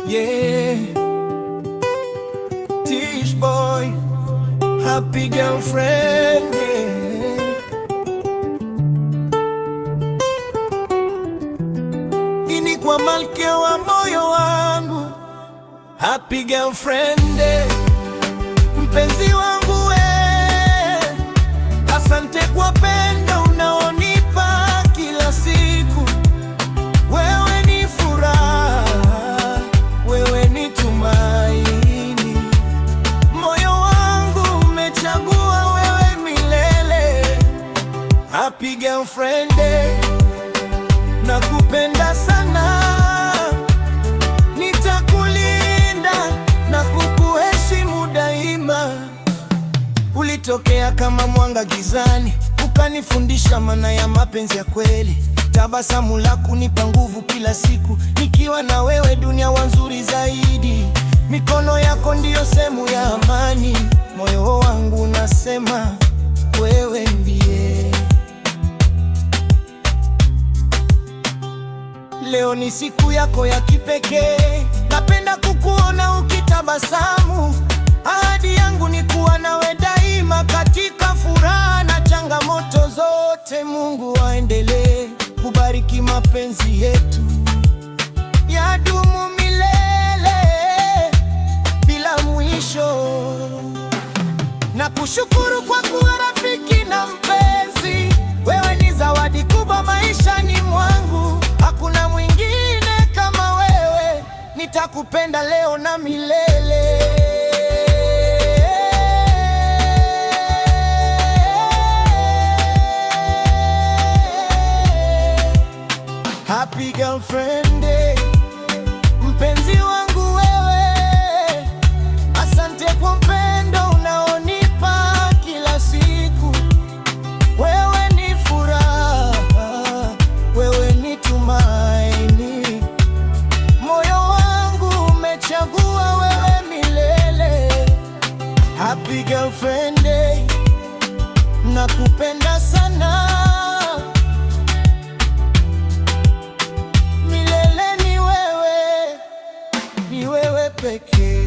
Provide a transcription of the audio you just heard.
Yeah, Tish boy, happy girlfriend, yeah. Ini kwa malkia wa moyo wangu, happy girlfriend, yeah. Mpenzi wangu we, asante kwa pendo unaonipa kila siku. Wewe ni furaha, wewe ni tumaini, moyo wangu umechagua wewe milele. Happy girlfriend, nakupenda sana, nitakulinda na kukuheshimu daima. Ulitokea kama mwanga gizani, ukanifundisha maana ya mapenzi ya kweli. Tabasamu lako hunipa nguvu kila siku, nikiwa na wewe dunia huwa nzuri zaidi. Mikono yako ndiyo sehemu ya amani, moyo wangu unasema wewe ndiye. Leo ni siku yako ya kipekee, napenda kukuona ukitabasamu. Ahadi yangu ni kuwa nawe daima, katika furaha na changamoto zote. Mungu aendelee kubariki mapenzi yetu, yadumu milele bila mwisho. Na kushukuru kwa kuwa rafiki na mpenzi, wewe ni zawadi kubwa maishani mwangu. Hakuna mwingine kama wewe, nitakupenda leo na milele. Happy girlfriend, mpenzi wangu wewe, asante kwa upendo unaonipa kila siku. Wewe ni furaha, wewe ni tumaini, moyo wangu umechagua wewe milele. Happy girlfriend, nakupenda sana, ni wewe pekee.